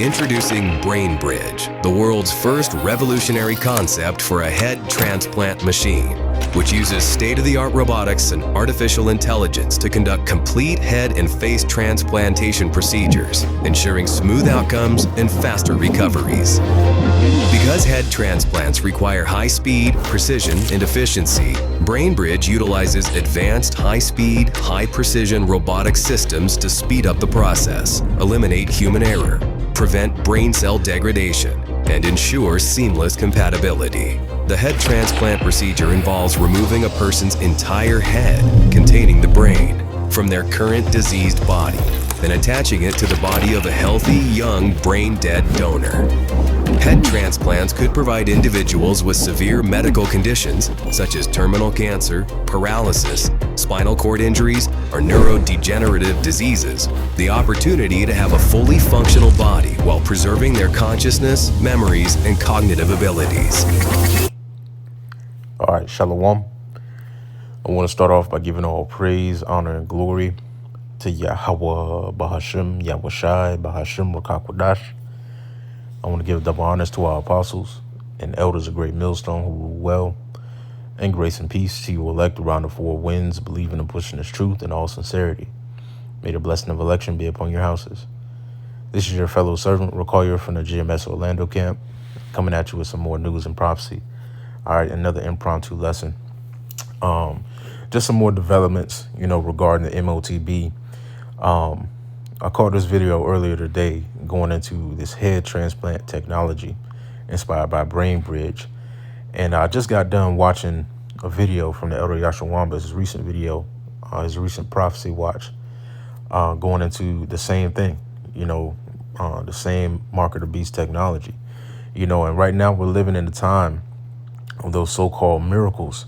Introducing Brain Bridge, the world's first revolutionary concept for a head transplant machine, which uses state-of-the-art robotics and artificial intelligence to conduct complete head and face transplantation procedures, ensuring smooth outcomes and faster recoveries. Because head transplants require high speed, precision, and efficiency, BrainBridge utilizes advanced high-speed, high-precision robotic systems to speed up the process, eliminate human error, prevent brain cell degradation, and ensure seamless compatibility. The head transplant procedure involves removing a person's entire head containing the brain from their current diseased body and attaching it to the body of a healthy, young, brain-dead donor. Head transplants could provide individuals with severe medical conditions such as terminal cancer, paralysis, spinal cord injuries, or neurodegenerative diseases the opportunity to have a fully functional body while preserving their consciousness, memories, and cognitive abilities. All right, Shalom. I want to start off by giving all praise, honor, and glory to Yahweh, Bahashim, Yahushai, Bahashim, Rakakwadash. I want to give double honors to our apostles and elders of Great Millstone who rule well, and grace and peace to you elect around the four winds, believing and pushing this truth in all sincerity. May the blessing of election be upon your houses. This is your fellow servant, Recoyer from the GMS Orlando camp, coming at you with some more news and prophecy. All right, another impromptu lesson. Just some more developments, regarding the MOTB. I caught this video earlier today going into this head transplant technology inspired by Brain Bridge. And I just got done watching a video from the Elder Yashawamba, his recent video, his recent prophecy watch, going into the same thing, the same mark of the beast technology, and right now we're living in the time of those so-called miracles,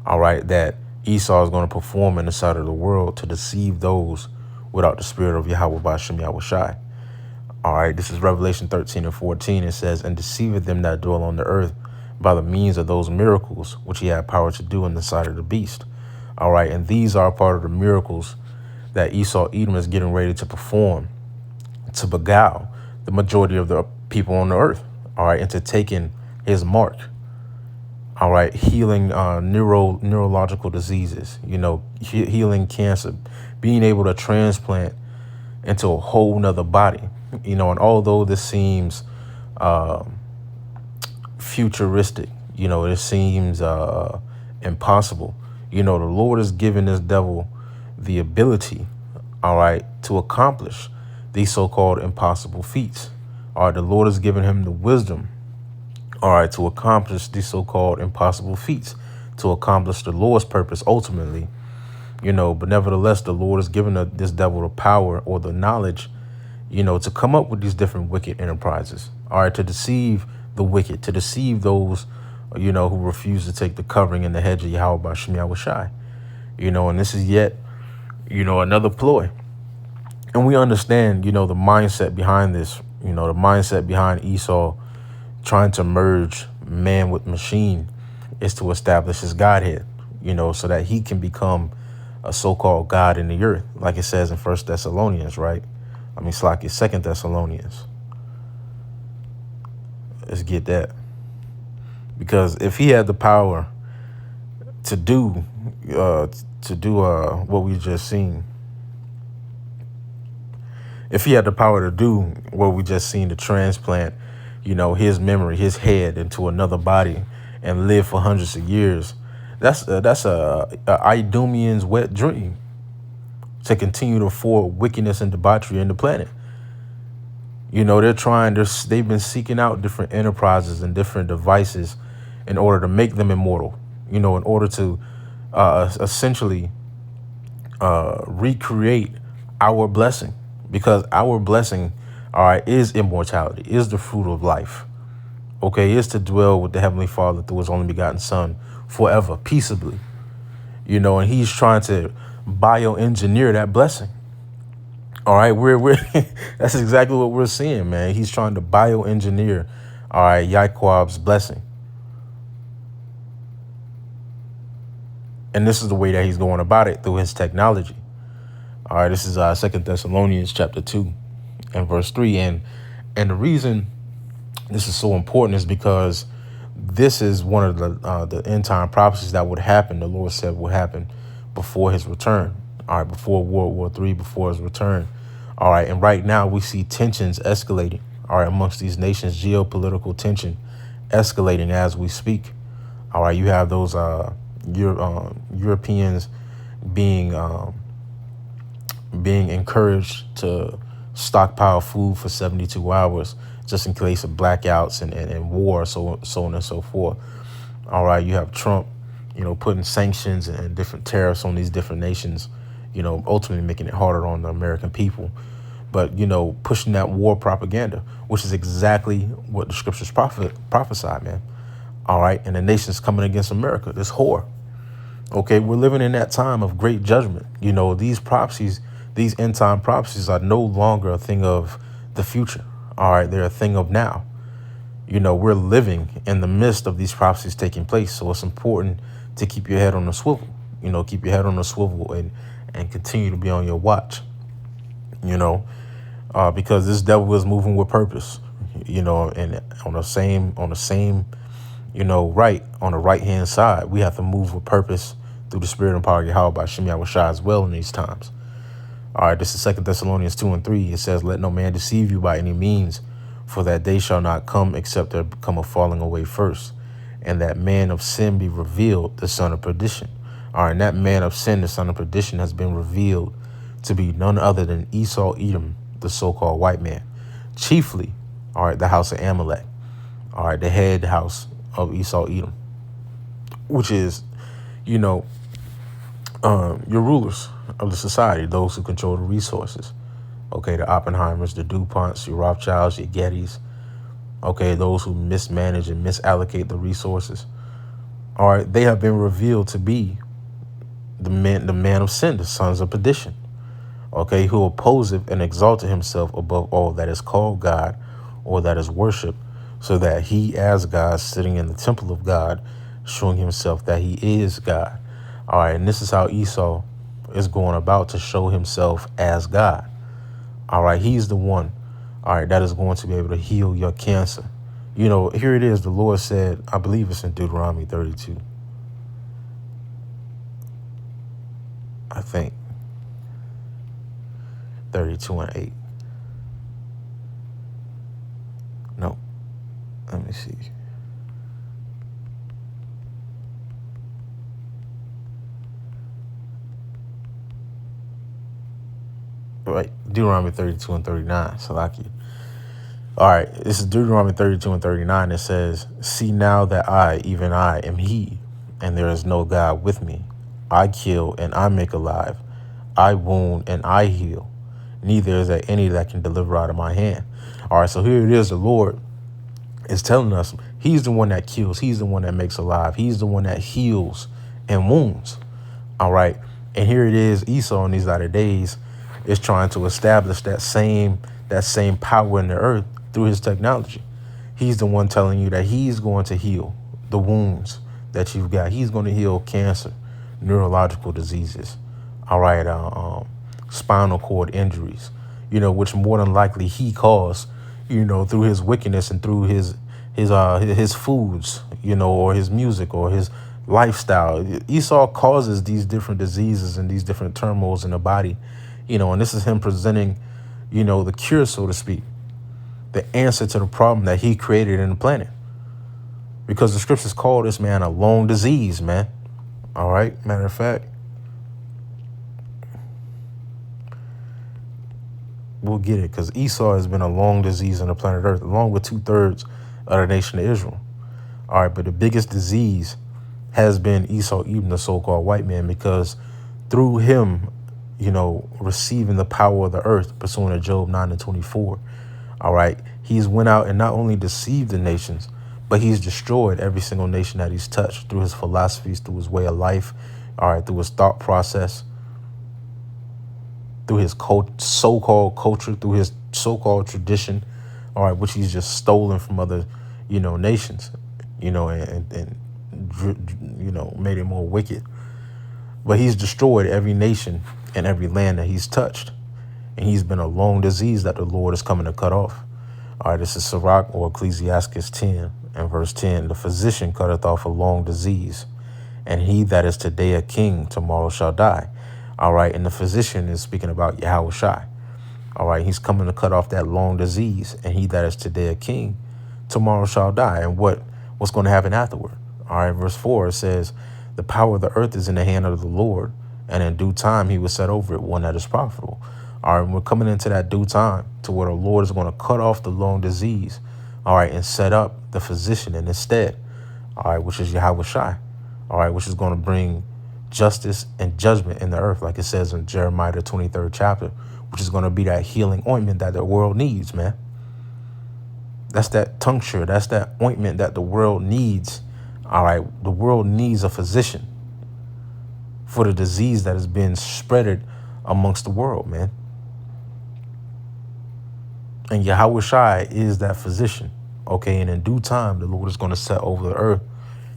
all right, that Esau is going to perform in the side of the world to deceive those without the spirit of Yahweh Ba'Shem Yahushai. All right, this is Revelation 13 and 14. It says, and deceiveth them that dwell on the earth by the means of those miracles which he had power to do in the sight of the beast. All right, and these are part of the miracles that Esau Edom is getting ready to perform to beguile the majority of the people on the earth, all right, into taking his mark. All right, healing neurological diseases, healing cancer, being able to transplant into a whole nother body, and although this seems futuristic, it seems impossible, the Lord has given this devil the ability, all right, to accomplish these so-called impossible feats. All right, the Lord has given him the wisdom, all right, to accomplish these so-called impossible feats, to accomplish the Lord's purpose ultimately, but nevertheless, the Lord has given this devil the power or the knowledge, to come up with these different wicked enterprises, all right, to deceive the wicked, to deceive those, who refuse to take the covering and the hedge of Yahweh Ba'Shem Yahushai, and this is yet, another ploy. And we understand, the mindset behind this, the mindset behind Esau trying to merge man with machine is to establish his Godhead, so that he can become a so-called God in the earth, like it says in 1 Thessalonians, right? It's 2 Thessalonians. Let's get that. Because if he had the power to do what we just seen, to transplant, his memory, his head into another body and live for hundreds of years, that's a Idumean's wet dream to continue to forward wickedness and debauchery in the planet. They've been seeking out different enterprises and different devices in order to make them immortal, in order to essentially recreate our blessing, because our blessing, all right, is immortality, is the fruit of life. Okay, is to dwell with the Heavenly Father through his only begotten Son forever, peaceably. And he's trying to bioengineer that blessing. All right, we're that's exactly what we're seeing, man. He's trying to bioengineer, all right, Yaquab's blessing. And this is the way that he's going about it, through his technology. All right, this is 2 Thessalonians chapter 2 and verse 3. And And the reason this is so important is because this is one of the end time prophecies that would happen. The Lord said would happen before his return. All right, before World War III, before his return. All right, and right now we see tensions escalating. All right, amongst these nations, geopolitical tension escalating as we speak. All right, you have those Europeans being encouraged to stockpile food for 72 hours just in case of blackouts and war, so on and so forth. All right, you have Trump, putting sanctions and different tariffs on these different nations, ultimately making it harder on the American people. But, pushing that war propaganda, which is exactly what the scriptures prophesied, man. All right, and the nation's coming against America, this whore. Okay, we're living in that time of great judgment. These prophecies, these end time prophecies are no longer a thing of the future. All right, they're a thing of now. We're living in the midst of these prophecies taking place. So it's important to keep your head on the swivel, keep your head on the swivel and continue to be on your watch, because this devil is moving with purpose, and on the same, right, on the right hand side, we have to move with purpose through the spirit and power of Yahweh by Shem Yahushua as well in these times. All right, this is 2 Thessalonians 2:3. It says, "Let no man deceive you by any means, for that day shall not come except there come a falling away first, and that man of sin be revealed, the son of perdition." All right, and that man of sin, the son of perdition, has been revealed to be none other than Esau, Edom, the so-called white man, chiefly, all right, the house of Amalek, all right, the head house of Esau, Edom, which is, your rulers of the society, those who control the resources. Okay, the Oppenheimers, the DuPonts, your Rothschilds, your Gettys. Okay, those who mismanage and misallocate the resources. All right, they have been revealed to be the man of sin, the sons of perdition. Okay, who opposeth and exalted himself above all that is called God or that is worship, so that he as God sitting in the temple of God, showing himself that he is God. All right, and this is how Esau is going about to show himself as God. All right, he's the one, all right, that is going to be able to heal your cancer. Here it is. The Lord said, I believe it's in Deuteronomy 32. I think 32:8. No, let me see. Right, Deuteronomy 32:39, Salaki. All right, this is Deuteronomy 32:39. It says, "See now that I, even I, am he, and there is no God with me. I kill and I make alive. I wound and I heal. Neither is there any that can deliver out of my hand." All right, so here it is. The Lord is telling us he's the one that kills. He's the one that makes alive. He's the one that heals and wounds. All right, and here it is. Esau in these latter days is trying to establish that same power in the earth through his technology. He's the one telling you that he's going to heal the wounds that you've got. He's going to heal cancer, neurological diseases, all right, spinal cord injuries, which more than likely he caused, through his wickedness and through his foods, or his music or his lifestyle. Esau causes these different diseases and these different turmoils in the body, and this is him presenting, the cure, so to speak, the answer to the problem that he created in the planet. Because the scriptures call this man a long disease, man. All right. Matter of fact, we'll get it, because Esau has been a long disease on the planet Earth, along with 2/3 of the nation of Israel. All right. But the biggest disease has been Esau, even the so-called white man, because through him, receiving the power of the earth, pursuant to Job 9:24. All right. He's went out and not only deceived the nations, but he's destroyed every single nation that he's touched through his philosophies, through his way of life. All right. Through his thought process, through his so-called culture, through his so-called tradition. All right. Which he's just stolen from other, nations, and made it more wicked. But he's destroyed every nation and every land that he's touched. And he's been a long disease that the Lord is coming to cut off. All right, this is Sirach or Ecclesiastes 10 and verse 10. The physician cutteth off a long disease, and he that is today a king, tomorrow shall die. All right, and the physician is speaking about Yahweh Shai. All right, he's coming to cut off that long disease, and he that is today a king, tomorrow shall die. And what's going to happen afterward? All right, verse 4 says, the power of the earth is in the hand of the Lord, and in due time he will set over it one that is profitable. All right, we're coming into that due time to where the Lord is going to cut off the long disease, all right, and set up the physician in his stead, all right, which is Yahweh Shai, all right, which is going to bring justice and judgment in the earth, like it says in Jeremiah, the 23rd chapter, which is going to be that healing ointment that the world needs, man. That's that tincture. That's that ointment that the world needs. All right, the world needs a physician for the disease that has been spreaded amongst the world, man. And Yahweh Shai is that physician, okay? And in due time, the Lord is going to set over the earth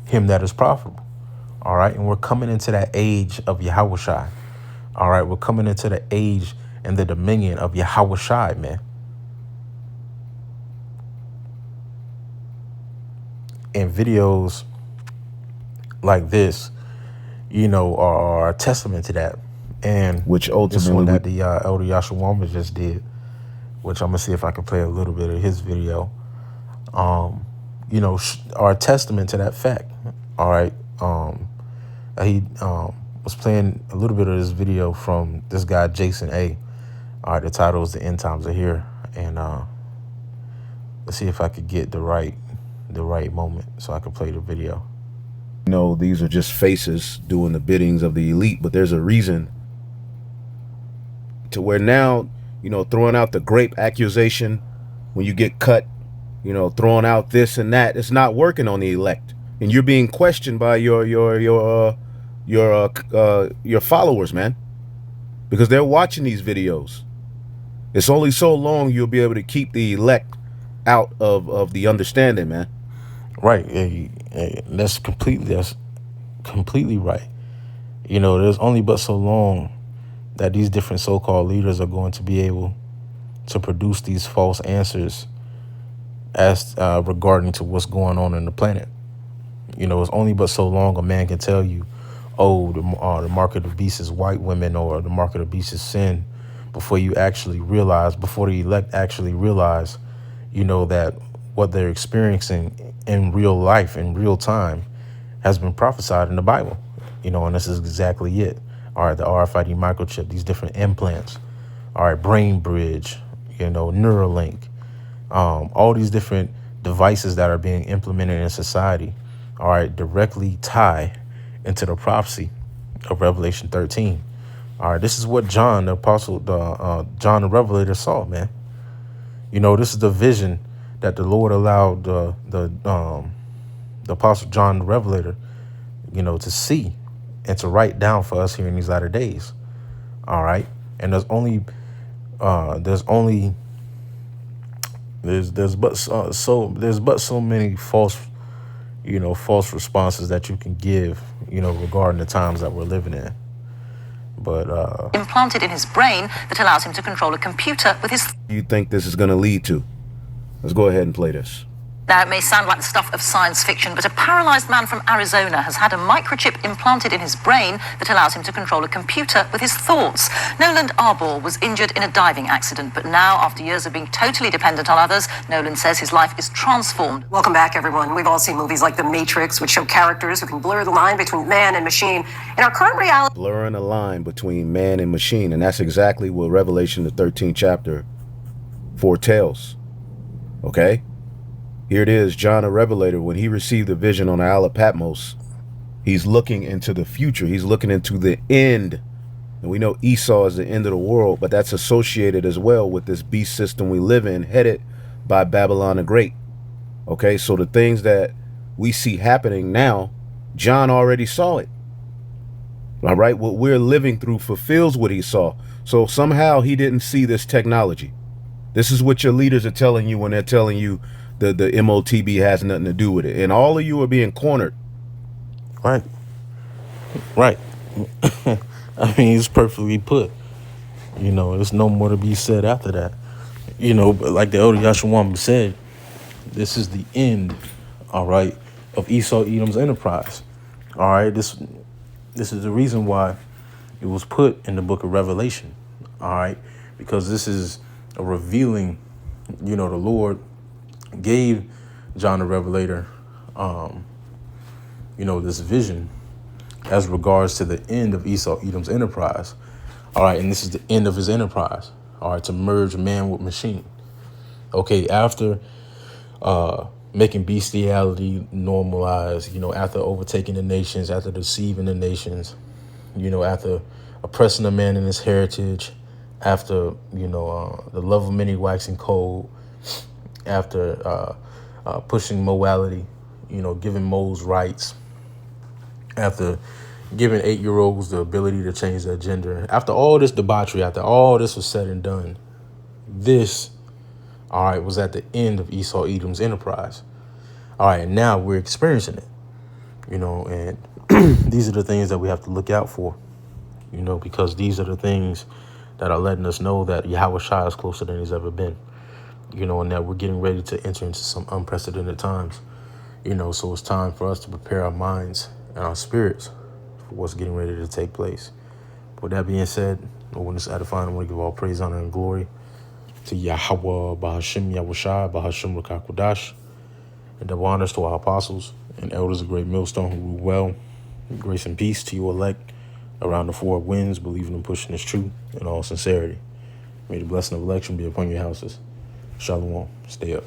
him that is profitable, all right? And we're coming into that age of Yahweh Shai, all right? We're coming into the age and the dominion of Yahweh Shai, man. And videos like this, you know, are a testament to that. And which this ultimately one that the Elder Yashawama just did, which I'm gonna see if I can play a little bit of his video, you know, are a testament to that fact. All right. He was playing a little bit of this video from this guy, Jason A. All right, the title is The End Times Are Here. And let's see if I could get the right moment so I can play the video. you know, these are just faces doing the biddings of the elite, but there's a reason to where now, you know, throwing out the grape accusation when you get cut, you know, throwing out this and that, it's not working on the elect, and you're being questioned by your followers, man, because they're watching these videos. It's only so long you'll be able to keep the elect out of the understanding, man. Right. That's completely right. You know, there's only but so long that these different so-called leaders are going to be able to produce these false answers as regarding to what's going on in the planet. You know, it's only but so long a man can tell you, oh, the mark of the beast is white women, or the mark of the beast is sin, before you actually realize, before the elect actually realize, you know, that what they're experiencing in real life, in real time, has been prophesied in the Bible. You know, and this is exactly it. All right, the RFID microchip, these different implants, all right, brain bridge, you know, Neuralink, all these different devices that are being implemented in society, all right, directly tie into the prophecy of Revelation 13. All right, this is what John, the apostle, John the Revelator saw, man. You know, this is the vision that the Lord allowed the apostle John the Revelator, you know, to see and to write down for us here in these latter days. All right, and there's but so many false responses that you can give, you know, regarding the times that we're living in. But implanted in his brain that allows him to control a computer with his... You think this is going to lead to? Let's go ahead and play this. Now, it may sound like the stuff of science fiction, but a paralyzed man from Arizona has had a microchip implanted in his brain that allows him to control a computer with his thoughts. Nolan Arbor was injured in a diving accident, but now, after years of being totally dependent on others, Nolan says his life is transformed. Welcome back, everyone. We've all seen movies like The Matrix, which show characters who can blur the line between man and machine. In our current reality... Blurring the line between man and machine, and that's exactly what Revelation, the 13th chapter, foretells. Okay? Here it is, John the Revelator, when he received the vision on the Isle of Patmos, he's looking into the future. He's looking into the end. And we know Esau is the end of the world, but that's associated as well with this beast system we live in, headed by Babylon the Great. Okay, so the things that we see happening now, John already saw it. All right, what we're living through fulfills what he saw. So somehow he didn't see this technology. This is what your leaders are telling you when they're telling you the MOTB has nothing to do with it. And all of you are being cornered. Right. I mean, it's perfectly put. You know, there's no more to be said after that. You know, but like the elder Yashawam said, this is the end, all right, of Esau Edom's enterprise. All right, this is the reason why it was put in the book of Revelation. All right, because this is a revealing, you know, the Lord gave John the Revelator, you know, this vision as regards to the end of Esau Edom's enterprise. All right, and this is the end of his enterprise. All right, to merge man with machine. Okay, after making bestiality normalized, you know, after overtaking the nations, after deceiving the nations, you know, after oppressing a man in his heritage, after, you know, the love of many waxing cold, after pushing morality, you know, giving moles rights, after giving 8-year-olds the ability to change their gender, after all this debauchery, after all this was said and done, this, all right, was at the end of Esau Edom's enterprise. All right, and now we're experiencing it, you know, and these are the things that we have to look out for, you know, because these are the things that are letting us know that Yahweh Shai is closer than he's ever been, you know, and that we're getting ready to enter into some unprecedented times, you know, so it's time for us to prepare our minds and our spirits for what's getting ready to take place. With that being said, when it's edifying, I want to give all praise, honor, and glory to Yahweh, Bahashim, Yahushai, Bahashim, Rakakwadash, and double honors to our apostles and elders of Great Millstone who rule well. Grace and peace to you elect around the four winds, believing and pushing this truth in all sincerity. May the blessing of election be upon your houses. Shalom. Stay up.